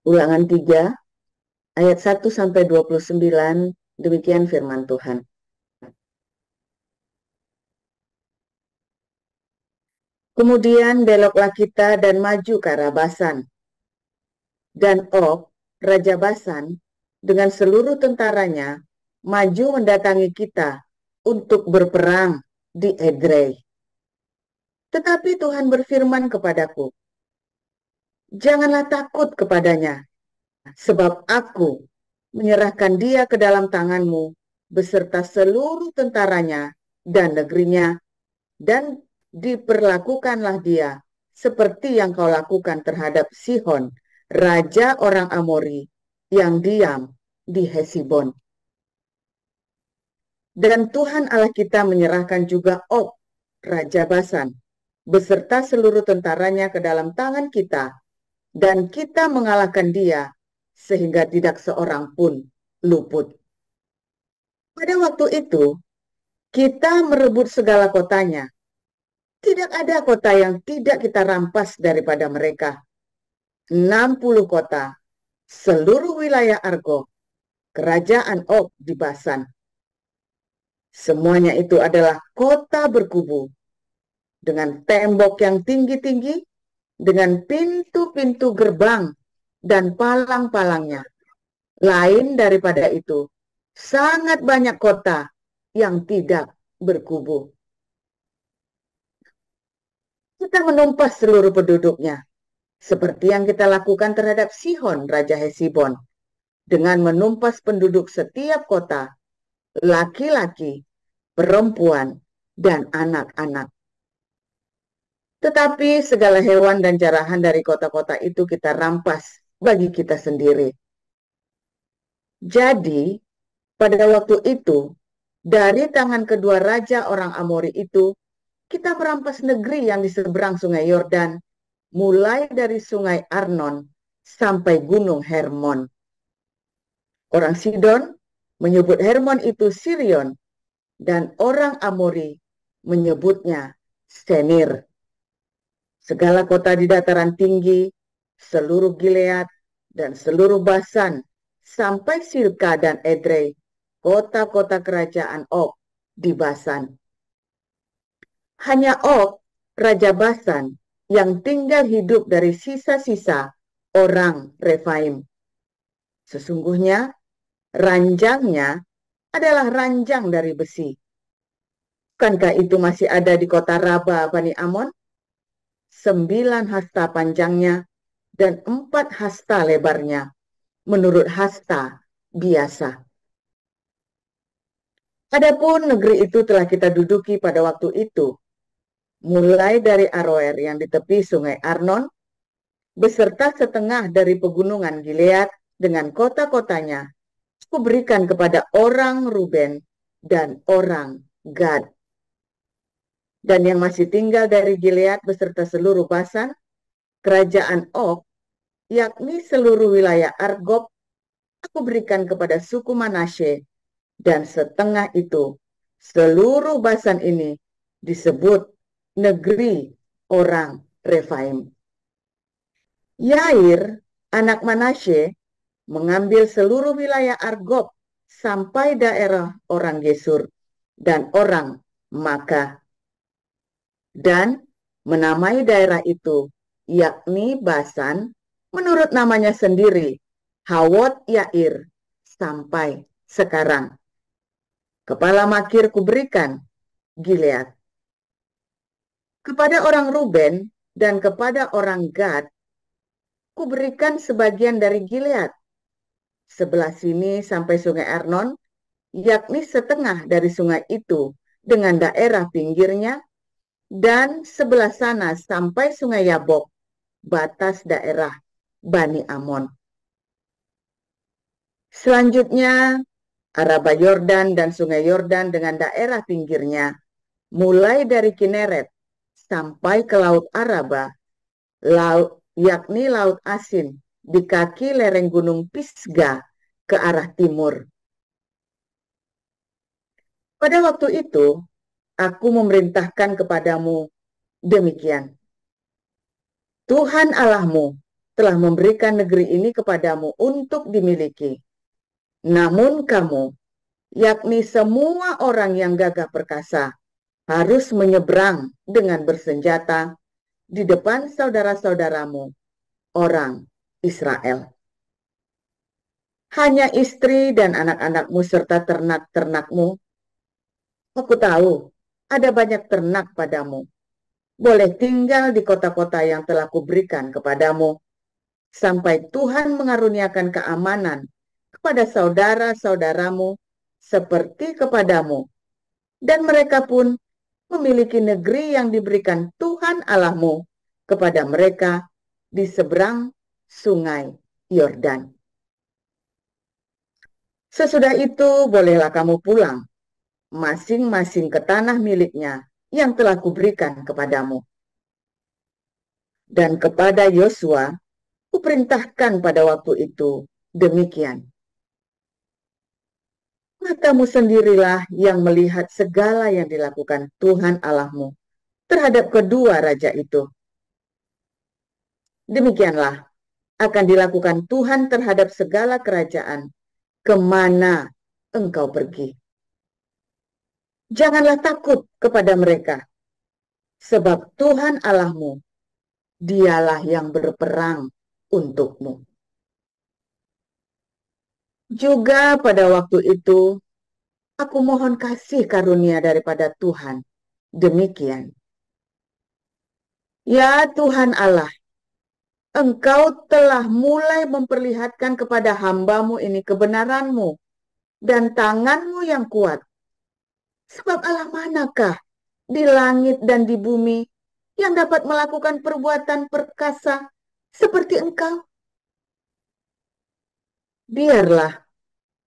Ulangan 3 ayat 1 sampai 29, demikian firman Tuhan. Kemudian beloklah kita dan maju ke arah Basan. Dan Og, Raja Basan, dengan seluruh tentaranya, maju mendatangi kita untuk berperang di Edrei. Tetapi Tuhan berfirman kepadaku, janganlah takut kepadanya, sebab aku menyerahkan dia ke dalam tanganmu beserta seluruh tentaranya dan negerinya, dan diperlakukanlah dia seperti yang kau lakukan terhadap Sihon, raja orang Amori, yang diam di Hesibon. Dan Tuhan Allah kita menyerahkan juga Og, Raja Basan, beserta seluruh tentaranya ke dalam tangan kita, dan kita mengalahkan dia, sehingga tidak seorang pun luput. Pada waktu itu, kita merebut segala kotanya. Tidak ada kota yang tidak kita rampas daripada mereka. 60 kota, seluruh wilayah Argob, kerajaan Og di Basan. Semuanya itu adalah kota berkubu, dengan tembok yang tinggi-tinggi, dengan pintu-pintu gerbang dan palang-palangnya. Lain daripada itu, sangat banyak kota yang tidak berkubu. Kita menumpas seluruh penduduknya, seperti yang kita lakukan terhadap Sihon, Raja Hesibon, dengan menumpas penduduk setiap kota, laki-laki, perempuan, dan anak-anak. Tetapi segala hewan dan jarahan dari kota-kota itu kita rampas bagi kita sendiri. Jadi, pada waktu itu, dari tangan kedua raja orang Amori itu, kita merampas negeri yang di seberang sungai Yordan, mulai dari sungai Arnon sampai gunung Hermon. Orang Sidon menyebut Hermon itu Sirion, dan orang Amori menyebutnya Senir. Segala kota di dataran tinggi, seluruh Gilead, dan seluruh Basan, sampai Silka dan Edrei, kota-kota kerajaan Og di Basan. Hanya Og, Raja Basan, yang tinggal hidup dari sisa-sisa orang Refaim. Sesungguhnya, ranjangnya adalah ranjang dari besi. Bukankah itu masih ada di kota Raba Bani Amon? 9 hasta panjangnya dan 4 hasta lebarnya, menurut hasta biasa. Adapun negeri itu telah kita duduki pada waktu itu, mulai dari Aroer yang di tepi sungai Arnon, beserta setengah dari pegunungan Gilead dengan kota-kotanya, kuberikan kepada orang Ruben dan orang Gad. Dan yang masih tinggal dari Gilead beserta seluruh Basan, kerajaan Og, yakni seluruh wilayah Argob, aku berikan kepada suku Manasye, dan setengah itu, seluruh Basan ini disebut negeri orang Refaim. Yair, anak Manasye, mengambil seluruh wilayah Argob sampai daerah orang Gesur dan orang Maka, dan menamai daerah itu, yakni Basan, menurut namanya sendiri, Hawot Yair, sampai sekarang. Kepala Makir kuberikan Gilead. Kepada orang Ruben dan kepada orang Gad, kuberikan sebagian dari Gilead, sebelah sini sampai sungai Arnon, yakni setengah dari sungai itu dengan daerah pinggirnya, dan sebelah sana sampai sungai Yabok, batas daerah Bani Amon. Selanjutnya, Araba Yordan dan sungai Yordan dengan daerah pinggirnya, mulai dari Kineret sampai ke Laut Araba, yakni Laut Asin, di kaki lereng gunung Pisgah ke arah timur. Pada waktu itu, aku memerintahkan kepadamu demikian. Tuhan Allahmu telah memberikan negeri ini kepadamu untuk dimiliki. Namun kamu, yakni semua orang yang gagah perkasa, harus menyeberang dengan bersenjata di depan saudara-saudaramu, orang Israel. Hanya istri dan anak-anakmu serta ternak-ternakmu. Aku tahu ada banyak ternak padamu. Boleh tinggal di kota-kota yang telah kuberikan kepadamu, sampai Tuhan mengaruniakan keamanan kepada saudara-saudaramu seperti kepadamu, dan mereka pun memiliki negeri yang diberikan Tuhan Allahmu kepada mereka di seberang sungai Yordan. Sesudah itu bolehlah kamu pulang, masing-masing ke tanah miliknya yang telah kuberikan kepadamu. Dan kepada Yosua, kuperintahkan pada waktu itu demikian. Matamu sendirilah yang melihat segala yang dilakukan Tuhan Allahmu terhadap kedua raja itu. Demikianlah akan dilakukan Tuhan terhadap segala kerajaan kemana engkau pergi. Janganlah takut kepada mereka, sebab Tuhan Allahmu, dialah yang berperang untukmu. Juga pada waktu itu, aku mohon kasih karunia daripada Tuhan. Demikian. Ya Tuhan Allah, Engkau telah mulai memperlihatkan kepada hamba-Mu ini kebenaran-Mu dan tangan-Mu yang kuat. Sebab Allah manakah di langit dan di bumi yang dapat melakukan perbuatan perkasa seperti Engkau? Biarlah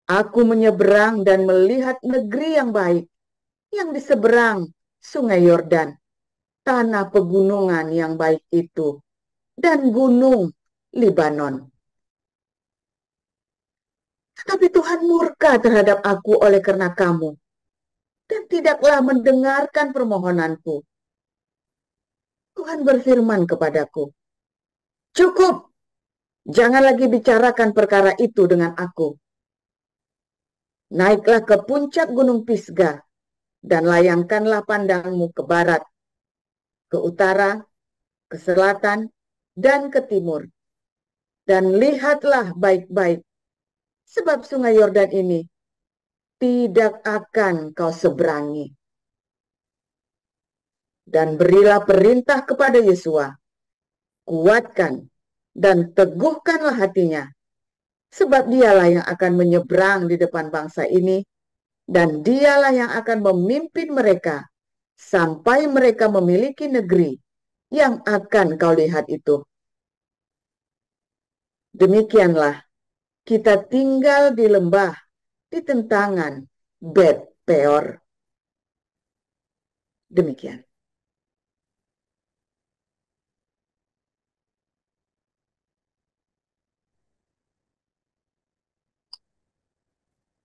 aku menyeberang dan melihat negeri yang baik yang di seberang sungai Yordan, tanah pegunungan yang baik itu, dan gunung Libanon. Tetapi Tuhan murka terhadap aku oleh karena kamu, dan tidaklah mendengarkan permohonanku. Tuhan berfirman kepadaku, cukup, jangan lagi bicarakan perkara itu dengan aku. Naiklah ke puncak gunung Pisgah, dan layangkanlah pandangmu ke barat, ke utara, ke selatan, dan ke timur. Dan lihatlah baik-baik, sebab sungai Yordan ini tidak akan kau seberangi. Dan berilah perintah kepada Yosua, kuatkan dan teguhkanlah hatinya, sebab dialah yang akan menyeberang di depan bangsa ini, dan dialah yang akan memimpin mereka sampai mereka memiliki negeri yang akan kau lihat itu. Demikianlah kita tinggal di lembah di tentangan Bet Peor. Demikian.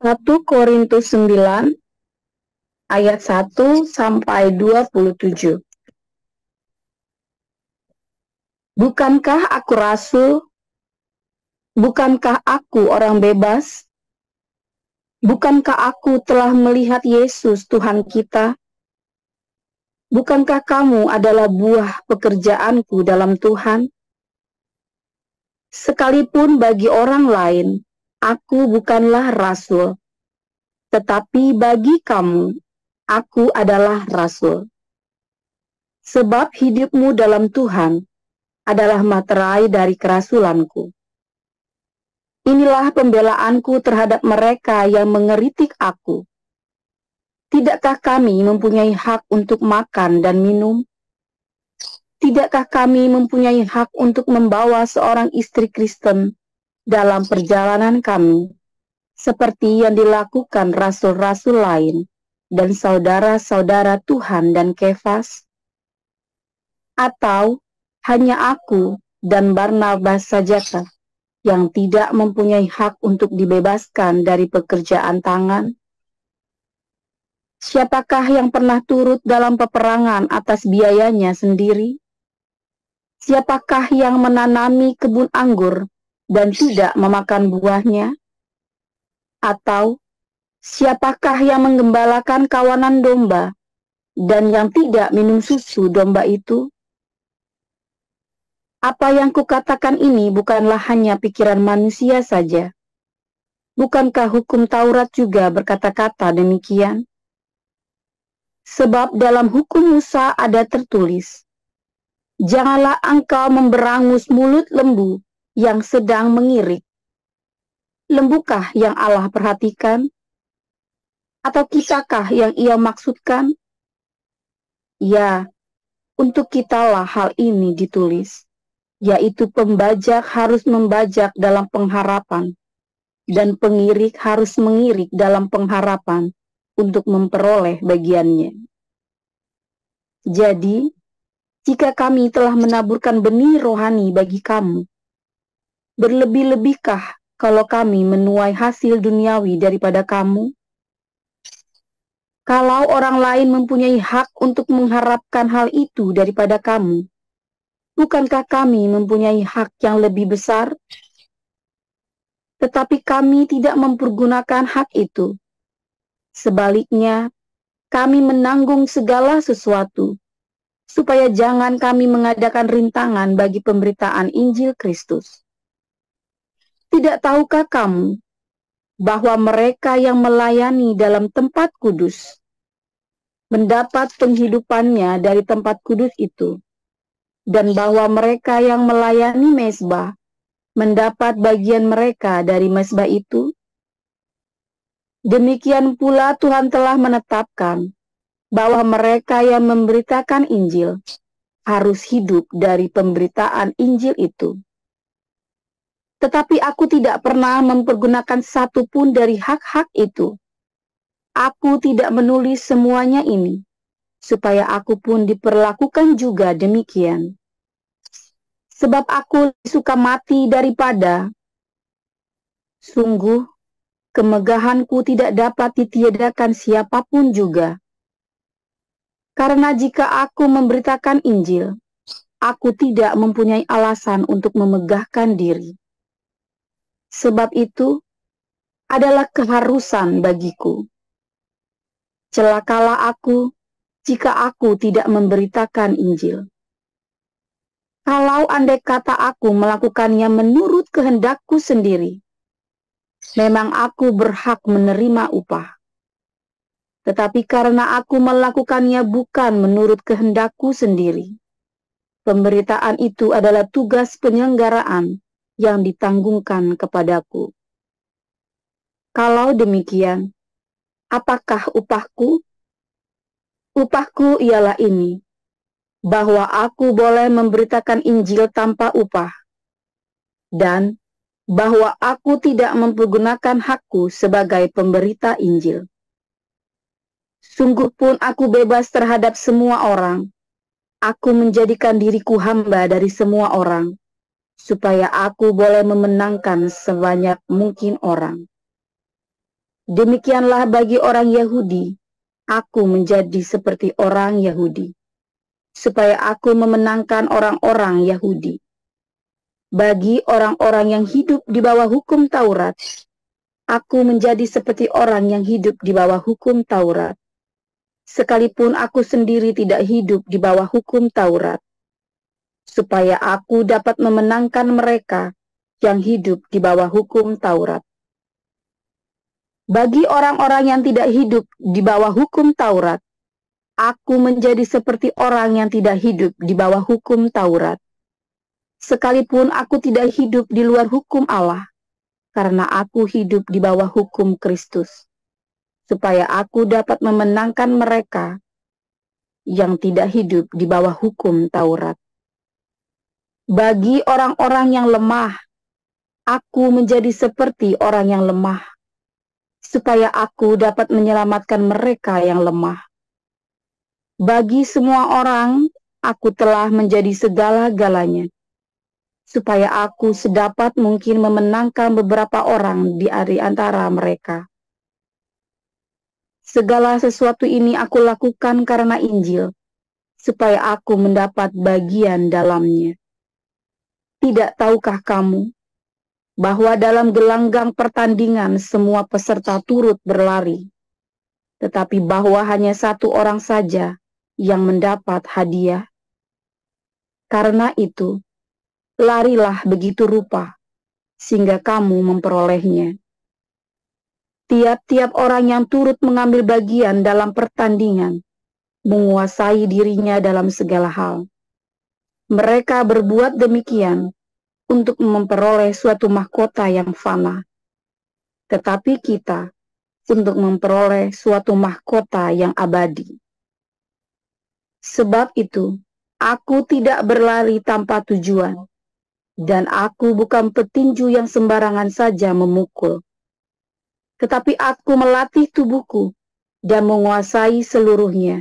Satu Korintus 9 ayat 1 sampai 27. Bukankah aku rasul? Bukankah aku orang bebas? Bukankah aku telah melihat Yesus Tuhan kita? Bukankah kamu adalah buah pekerjaanku dalam Tuhan? Sekalipun bagi orang lain, aku bukanlah rasul, tetapi bagi kamu, aku adalah rasul. Sebab hidupmu dalam Tuhan adalah materai dari kerasulanku. Inilah pembelaanku terhadap mereka yang mengeritik aku. Tidakkah kami mempunyai hak untuk makan dan minum? Tidakkah kami mempunyai hak untuk membawa seorang istri Kristen dalam perjalanan kami, seperti yang dilakukan rasul-rasul lain dan saudara-saudara Tuhan dan Kefas? Atau hanya aku dan Barnabas sajakah yang tidak mempunyai hak untuk dibebaskan dari pekerjaan tangan? Siapakah yang pernah turut dalam peperangan atas biayanya sendiri? Siapakah yang menanami kebun anggur dan tidak memakan buahnya? Atau siapakah yang menggembalakan kawanan domba dan yang tidak minum susu domba itu? Apa yang kukatakan ini bukanlah hanya pikiran manusia saja. Bukankah hukum Taurat juga berkata-kata demikian? Sebab dalam hukum Musa ada tertulis, janganlah engkau memberangus mulut lembu yang sedang mengirik. Lembukah yang Allah perhatikan? Atau kitakah yang ia maksudkan? Ya, untuk kitalah hal ini ditulis, yaitu pembajak harus membajak dalam pengharapan, dan pengirik harus mengirik dalam pengharapan untuk memperoleh bagiannya. Jadi, jika kami telah menaburkan benih rohani bagi kamu, berlebih-lebihkah kalau kami menuai hasil duniawi daripada kamu? Kalau orang lain mempunyai hak untuk mengharapkan hal itu daripada kamu, bukankah kami mempunyai hak yang lebih besar? Tetapi kami tidak mempergunakan hak itu. Sebaliknya, kami menanggung segala sesuatu, supaya jangan kami mengadakan rintangan bagi pemberitaan Injil Kristus. Tidak tahukah kamu bahwa mereka yang melayani dalam tempat kudus mendapat penghidupannya dari tempat kudus itu, dan bahwa mereka yang melayani mezbah mendapat bagian mereka dari mezbah itu? Demikian pula Tuhan telah menetapkan bahwa mereka yang memberitakan Injil harus hidup dari pemberitaan Injil itu. Tetapi aku tidak pernah mempergunakan satu pun dari hak-hak itu. Aku tidak menulis semuanya ini, supaya aku pun diperlakukan juga demikian. Sebab aku suka mati daripada, sungguh, kemegahanku tidak dapat ditiadakan siapapun juga. Karena jika aku memberitakan Injil, aku tidak mempunyai alasan untuk memegahkan diri. Sebab itu adalah keharusan bagiku. Celakalah aku jika aku tidak memberitakan Injil. Kalau andai kata aku melakukannya menurut kehendakku sendiri, memang aku berhak menerima upah. Tetapi karena aku melakukannya bukan menurut kehendakku sendiri, pemberitaan itu adalah tugas penyelenggaraan yang ditanggungkan kepadaku. Kalau demikian, apakah upahku? Upahku ialah ini, bahwa aku boleh memberitakan Injil tanpa upah, dan bahwa aku tidak mempergunakan hakku sebagai pemberita Injil. Sungguh pun aku bebas terhadap semua orang. Aku menjadikan diriku hamba dari semua orang, supaya aku boleh memenangkan sebanyak mungkin orang. Demikianlah bagi orang Yahudi, aku menjadi seperti orang Yahudi, supaya aku memenangkan orang-orang Yahudi. Bagi orang-orang yang hidup di bawah hukum Taurat, aku menjadi seperti orang yang hidup di bawah hukum Taurat, sekalipun aku sendiri tidak hidup di bawah hukum Taurat, supaya aku dapat memenangkan mereka yang hidup di bawah hukum Taurat. Bagi orang-orang yang tidak hidup di bawah hukum Taurat, aku menjadi seperti orang yang tidak hidup di bawah hukum Taurat, sekalipun aku tidak hidup di luar hukum Allah, karena aku hidup di bawah hukum Kristus, supaya aku dapat memenangkan mereka yang tidak hidup di bawah hukum Taurat. Bagi orang-orang yang lemah, aku menjadi seperti orang yang lemah, supaya aku dapat menyelamatkan mereka yang lemah. Bagi semua orang, aku telah menjadi segala-galanya, supaya aku sedapat mungkin memenangkan beberapa orang di antara mereka. Segala sesuatu ini aku lakukan karena Injil, supaya aku mendapat bagian dalamnya. Tidak tahukah kamu bahwa dalam gelanggang pertandingan semua peserta turut berlari, tetapi bahwa hanya satu orang saja yang mendapat hadiah? Karena itu, larilah begitu rupa, sehingga kamu memperolehnya. Tiap-tiap orang yang turut mengambil bagian dalam pertandingan menguasai dirinya dalam segala hal. Mereka berbuat demikian untuk memperoleh suatu mahkota yang fana, tetapi kita untuk memperoleh suatu mahkota yang abadi. Sebab itu, aku tidak berlari tanpa tujuan, dan aku bukan petinju yang sembarangan saja memukul, tetapi aku melatih tubuhku dan menguasai seluruhnya,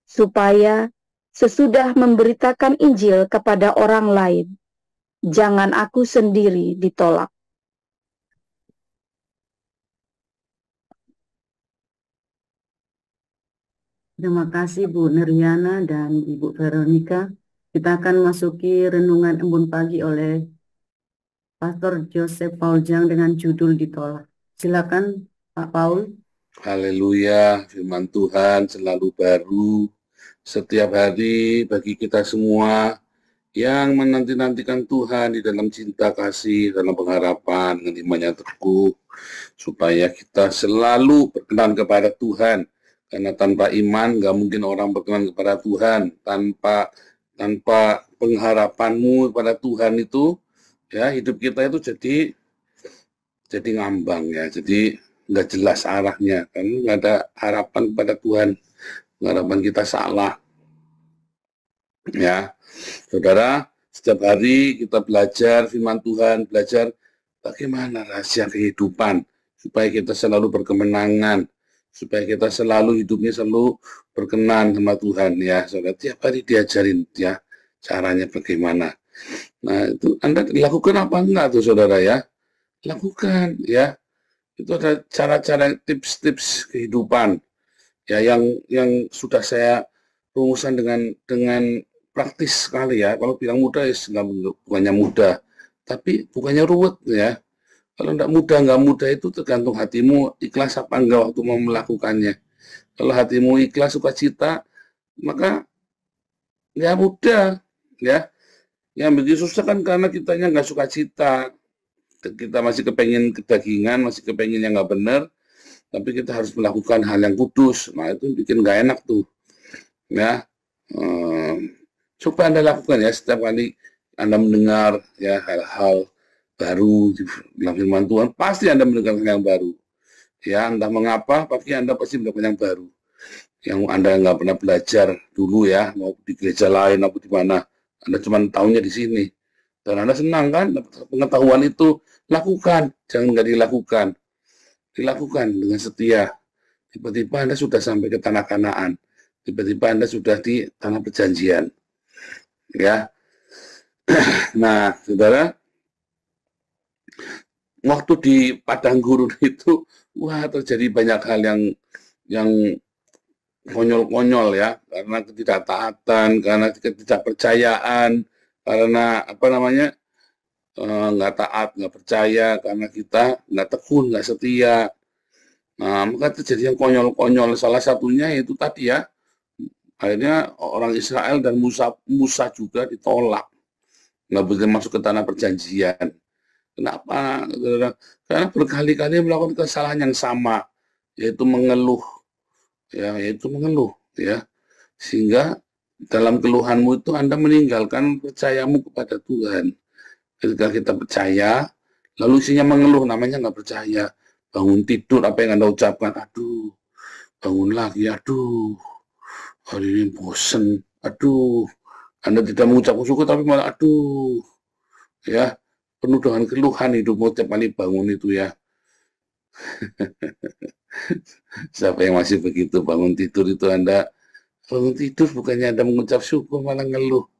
supaya sesudah memberitakan Injil kepada orang lain, jangan aku sendiri ditolak. Terima kasih Bu Neriana dan Ibu Veronica. Kita akan masuki renungan embun pagi oleh Pastor Joseph Pauljang dengan judul Ditolak. Silakan Pak Paul. Haleluya, firman Tuhan selalu baru setiap hari bagi kita semua yang menanti-nantikan Tuhan di dalam cinta kasih, dalam pengharapan, dengan iman yang teguh, supaya kita selalu berkenan kepada Tuhan. Karena tanpa iman nggak mungkin orang berkenan kepada Tuhan. Tanpa pengharapanmu kepada Tuhan itu, ya hidup kita itu jadi ngambang ya, jadi nggak jelas arahnya, kan nggak ada harapan kepada Tuhan, harapan kita salah. Ya, saudara, setiap hari kita belajar firman Tuhan, belajar bagaimana rahasia kehidupan, supaya kita selalu berkemenangan, supaya kita selalu hidupnya selalu berkenan sama Tuhan ya, saudara. Tiap hari diajarin ya caranya bagaimana. Nah itu Anda lakukan apa enggak tuh saudara ya? Lakukan ya. Itu ada cara-cara tips-tips kehidupan ya yang sudah saya rumuskan dengan praktis sekali ya. Kalau bilang mudah ya bukannya mudah, tapi bukannya ruwet ya. Kalau nggak mudah itu tergantung hatimu ikhlas apa enggak waktu mau melakukannya. Kalau hatimu ikhlas sukacita, maka ya mudah ya. Yang begitu susah kan karena kitanya nggak sukacita. Kita masih kepengen kedagingan, masih kepengen yang nggak benar, tapi kita harus melakukan hal yang kudus. Nah itu bikin nggak enak tuh ya. Coba Anda lakukan ya setiap kali Anda mendengar ya hal-hal baru di dalam firman Tuhan, pasti Anda mendengar hal yang baru ya. Entah mengapa pasti Anda mendapat yang baru yang Anda nggak pernah belajar dulu ya, mau di gereja lain atau di mana, Anda cuma tahunya di sini dan Anda senang kan dapat pengetahuan itu. Lakukan, jangan nggak dilakukan dengan setia. Tiba-tiba Anda sudah sampai ke tanah Kanaan, tiba-tiba Anda sudah di tanah perjanjian ya. Nah saudara, waktu di padang gurun itu wah terjadi banyak hal yang konyol-konyol ya, karena ketidaktaatan, karena ketidakpercayaan, karena apa namanya nggak taat, nggak percaya, karena kita nggak tekun, nggak setia. Nah maka terjadi yang konyol-konyol. Salah satunya yaitu tadi ya, akhirnya orang Israel dan Musa juga ditolak, nggak boleh masuk ke tanah perjanjian. Kenapa? Karena berkali-kali melakukan kesalahan yang sama, yaitu mengeluh ya, sehingga dalam keluhanmu itu Anda meninggalkan percayamu kepada Tuhan. Ketika kita percaya lalu isinya mengeluh, namanya nggak percaya. Bangun tidur apa yang Anda ucapkan, aduh bangun lagi, aduh hari ini bosen, aduh. Anda tidak mengucapkan syukur tapi malah aduh ya, penuh dengan keluhan hidupmu tiap kali bangun itu ya. Siapa yang masih begitu bangun tidur itu Anda bangun tidur bukannya Anda mengucap syukur malah ngeluh.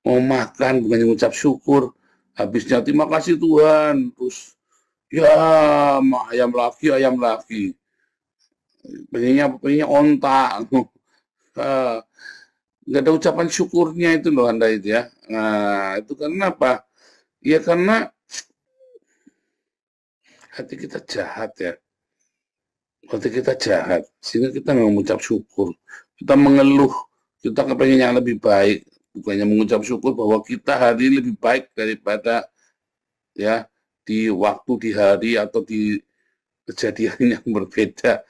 Mau makan bukannya mengucap syukur, habisnya terima kasih Tuhan, terus ya ayam lagi pengennya onta. nggak ada ucapan syukurnya itu loh Anda itu ya. Nah, itu karena apa? Ya karena hati kita jahat ya. Hati kita jahat, sehingga kita nggak mengucap syukur. Kita mengeluh, kita kepengen yang lebih baik. Bukannya mengucap syukur bahwa kita hari ini lebih baik daripada ya di waktu, di hari, atau di kejadian yang berbeda.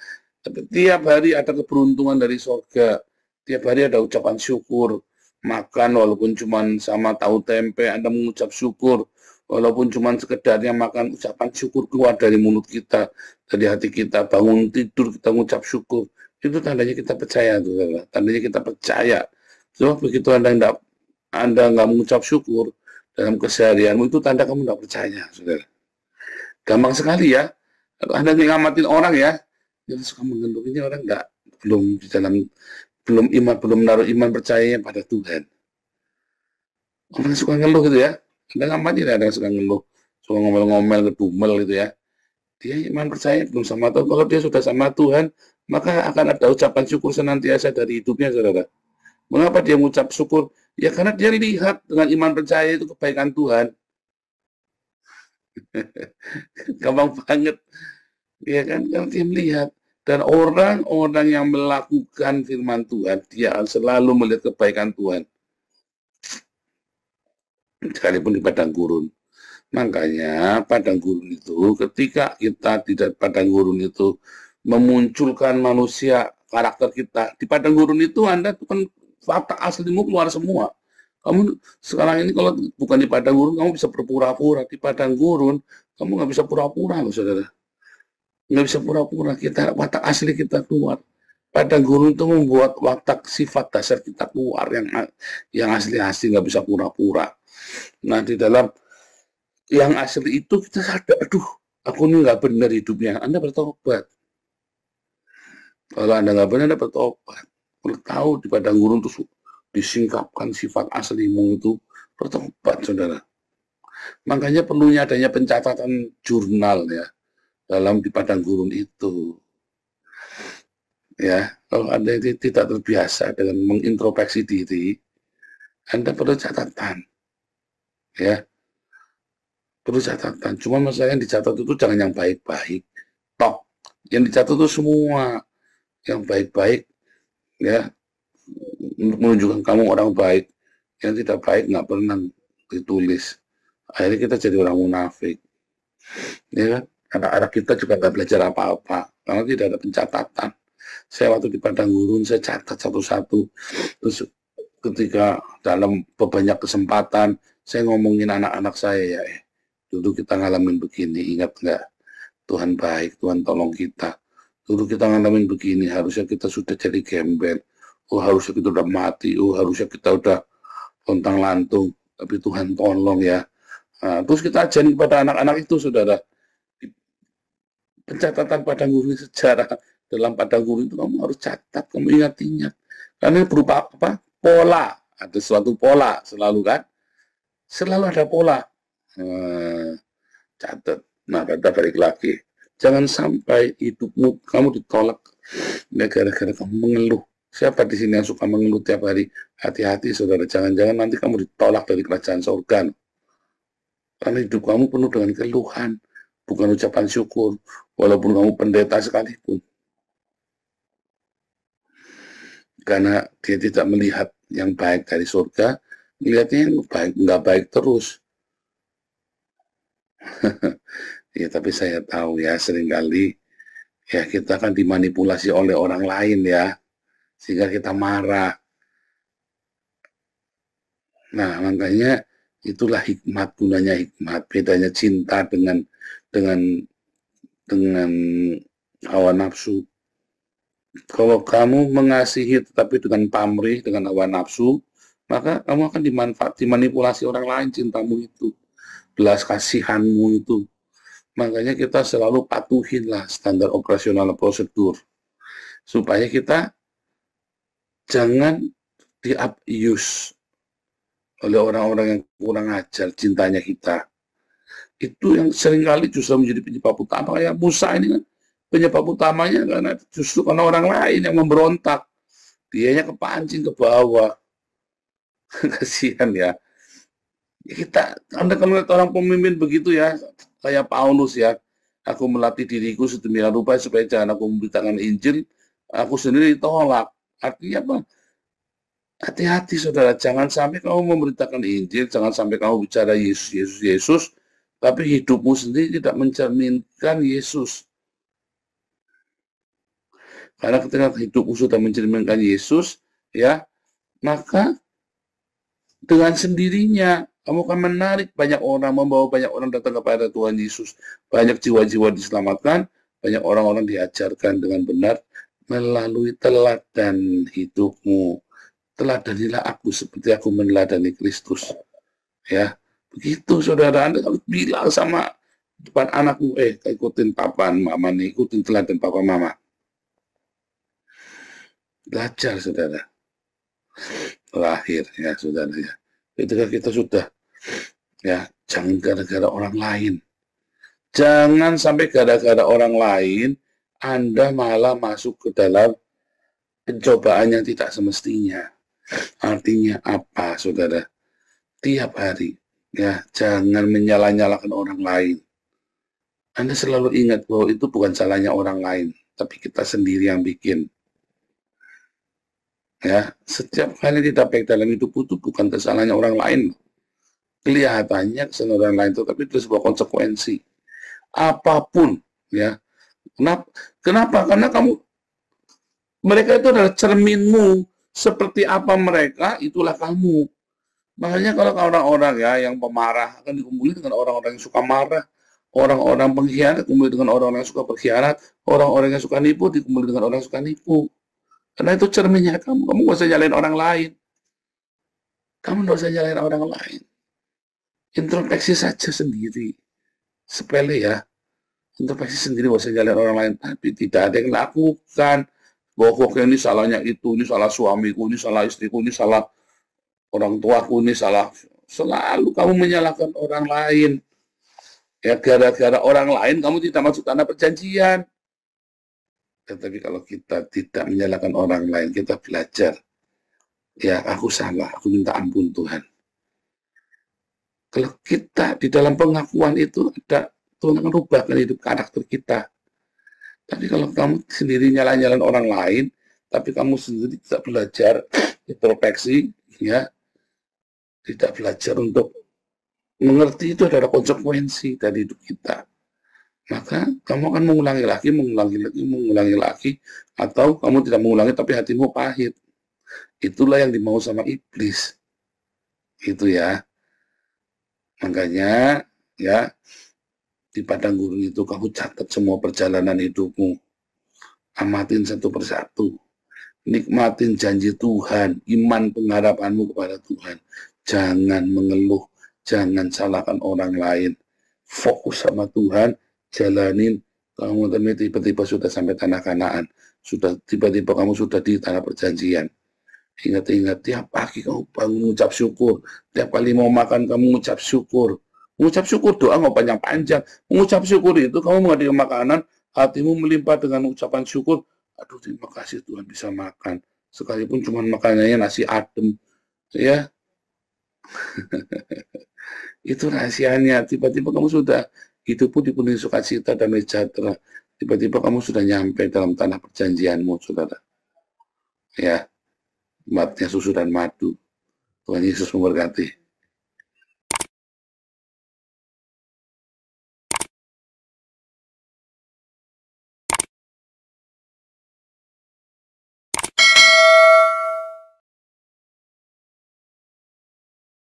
Tapi tiap hari ada keberuntungan dari surga. Tiap hari ada ucapan syukur. Makan walaupun cuma sama tahu tempe, Anda mengucap syukur. Walaupun cuma sekedarnya makan, ucapan syukur keluar dari mulut kita, dari hati kita. Bangun tidur kita mengucap syukur. Itu tandanya kita percaya, tuh. Tandanya kita percaya. Sebab begitu Anda nggak mengucap syukur dalam keseharianmu, itu tanda kamu nggak percaya, saudara. Gampang sekali ya. Kalau Anda ngamatin orang ya, dia suka mengeluh, ini orang belum naruh iman percayanya pada Tuhan. Orang suka ngeluh gitu ya. Anda ngamatin ada yang suka ngeluh, suka ngomel-ngomel, ngedumel gitu ya. Dia iman percaya belum sama Tuhan. Kalau dia sudah sama Tuhan, maka akan ada ucapan syukur senantiasa dari hidupnya, saudara. Mengapa dia mengucap syukur? Ya karena dia lihat dengan iman percaya itu kebaikan Tuhan. Gampang banget. Ya kan, karena dia melihat. Dan orang-orang yang melakukan firman Tuhan, dia selalu melihat kebaikan Tuhan. Sekalipun di padang gurun. Makanya padang gurun itu, ketika kita tidak padang gurun itu memunculkan manusia, karakter kita. Di padang gurun itu Anda kan fakta aslimu keluar semua. Kamu sekarang ini kalau bukan di padang gurun, kamu bisa berpura-pura. Di padang gurun, kamu nggak bisa pura-pura loh, saudara. Nggak bisa pura-pura, watak asli kita keluar. Padang gurun itu membuat watak sifat dasar kita keluar, yang asli-asli, nggak bisa pura-pura. Nah, di dalam yang asli itu kita sadar, aduh, aku ini nggak benar hidupnya. Anda bertobat. Kalau Anda nggak benar, Anda bertobat. Kalau tahu di padang gurun itu disingkapkan sifat aslimu itu, bertobat, saudara. Makanya perlunya adanya pencatatan jurnal ya dalam di padang gurun itu. Ya, kalau Anda tidak terbiasa dengan mengintrospeksi diri, Anda perlu catatan. Ya. Perlu catatan. Cuma masalah yang dicatat itu jangan yang baik-baik. Tok. Yang dicatat itu semua yang baik-baik ya, untuk menunjukkan kamu orang baik. Yang tidak baik nggak pernah ditulis. Akhirnya kita jadi orang munafik. Ya kan? Anak-anak kita juga nggak belajar apa-apa karena tidak ada pencatatan. Saya waktu di padang gurun saya catat satu-satu. Terus ketika dalam banyak kesempatan saya ngomongin anak-anak saya ya, dulu kita ngalamin begini, ingat nggak? Tuhan baik, Tuhan tolong kita. Dulu kita ngalamin begini, harusnya kita sudah jadi gembel. Oh harusnya kita udah mati, oh harusnya kita udah lontang lantung. Tapi Tuhan tolong ya. Nah, terus kita ajarin kepada anak-anak itu, saudara. Pencatatan padang gurun sejarah dalam padang gurun itu kamu harus catat, kamu ingat-ingat. Karena berupa apa? Pola. Ada suatu pola selalu kan? Selalu ada pola. Catat. Nah, kita balik lagi. Jangan sampai hidupmu kamu ditolak gara-gara kamu mengeluh. Siapa di sini yang suka mengeluh tiap hari? Hati-hati, saudara. Jangan-jangan nanti kamu ditolak dari kerajaan surga. Karena hidup kamu penuh dengan keluhan, bukan ucapan syukur, walaupun kamu pendeta sekalipun. Karena dia tidak melihat yang baik dari surga, melihatnya yang baik, nggak baik terus. Ya, tapi saya tahu ya, seringkali ya kita akan dimanipulasi oleh orang lain ya, sehingga kita marah. Nah, makanya itulah hikmat, gunanya hikmat, bedanya cinta dengan hawa nafsu. Kalau kamu mengasihi tetapi dengan pamrih, dengan hawa nafsu, maka kamu akan dimanipulasi orang lain cintamu itu, belas kasihanmu itu. Makanya kita selalu patuhinlah standar operasional prosedur, supaya kita jangan di-abuse oleh orang-orang yang kurang ajar cintanya kita. Itu yang seringkali justru menjadi penyebab utama. Kayak Musa ini kan penyebab utamanya karena justru karena orang lain yang memberontak. Dianya kepancing ke bawah. Kasihan ya. Kita, Anda kalau lihat orang pemimpin begitu ya, kayak Paulus ya, aku melatih diriku sedemikian rupa supaya jangan aku memberitakan Injil, aku sendiri tolak. Artinya apa? Hati-hati saudara, jangan sampai kamu memberitakan Injil, jangan sampai kamu bicara Yesus, Yesus, Yesus, tapi hidupmu sendiri tidak mencerminkan Yesus. Karena ketika hidupmu sudah mencerminkan Yesus, ya, maka dengan sendirinya kamu akan menarik banyak orang, membawa banyak orang datang kepada Tuhan Yesus. Banyak jiwa-jiwa diselamatkan, banyak orang-orang diajarkan dengan benar melalui teladan hidupmu. Teladanilah aku seperti aku meneladani Kristus. Ya, begitu saudara. Anda harus bilang sama depan anakmu, ikutin papa mama nih, ikutin teladan papa mama. Belajar saudara. Lahir ya saudara ya. Ketika kita sudah ya, jangan gara-gara orang lain. Jangan sampai gara-gara orang lain Anda malah masuk ke dalam pencobaan yang tidak semestinya. Artinya apa saudara? Tiap hari ya, jangan menyalah-nyalahkan orang lain. Anda selalu ingat bahwa itu bukan salahnya orang lain, tapi kita sendiri yang bikin. Ya, setiap kali tidak baik dalam hidup itu bukan kesalahannya orang lain. Kelihatannya kesalahan orang lain itu, tapi itu sebuah konsekuensi. Apapun, ya. Kenapa? Karena mereka itu adalah cerminmu. Seperti apa mereka, itulah kamu. Makanya kalau orang-orang ya yang pemarah akan dikumpulin dengan orang-orang yang suka marah, orang-orang pengkhianat dikumpulin dengan orang-orang yang suka berkhianat, orang-orang yang suka nipu dikumpulin dengan orang yang suka nipu. Karena itu cerminnya kamu. Kamu nggak usah nyalain orang lain. Kamu nggak usah nyalain orang lain. Introspeksi saja sendiri. Sepele ya. Introspeksi sendiri, nggak usah nyalain orang lain. Tapi tidak ada yang lakukan. Bahwa ini salahnya itu, ini salah suamiku, ini salah istriku, ini salah orang tuaku, ini salah. Selalu kamu menyalahkan orang lain. Ya, gara-gara orang lain kamu tidak masuk tanah perjanjian. Tetapi kalau kita tidak menyalahkan orang lain, kita belajar. Ya, aku salah, aku minta ampun Tuhan. Kalau kita di dalam pengakuan itu ada, Tuhan akan rubahkan hidup karakter kita. Tapi kalau kamu sendiri nyalain orang lain, tapi kamu sendiri tidak belajar introspeksi, ya, tidak belajar untuk mengerti itu adalah konsekuensi dari hidup kita. Maka kamu akan mengulangi lagi, atau kamu tidak mengulangi tapi hatimu pahit. Itulah yang dimau sama iblis. Itu ya. Makanya ya, di padang gurun itu kamu catat semua perjalanan hidupmu. Amatin satu persatu. Nikmatin janji Tuhan, iman pengharapanmu kepada Tuhan. Jangan mengeluh, jangan salahkan orang lain. Fokus sama Tuhan, jalanin. Kamu tiba-tiba sudah sampai tanah Kanaan. Tiba-tiba kamu sudah di tanah perjanjian. Ingat-ingat, tiap pagi kamu bangun mengucap syukur. Tiap kali mau makan kamu mengucap syukur. Mengucap syukur, doa nggak panjang-panjang. Mengucap syukur itu kamu menghadirkan makanan, hatimu melimpah dengan ucapan syukur. Aduh, terima kasih Tuhan bisa makan. Sekalipun cuma makanannya nasi adem. Ya. Itu rahasianya. Tiba-tiba kamu sudah hidupmu dipenuhi sukacita dan sejahtera. Tiba-tiba kamu sudah nyampe dalam tanah perjanjianmu, saudara. Ya. Tempatnya susu dan madu. Tuhan Yesus memberkati.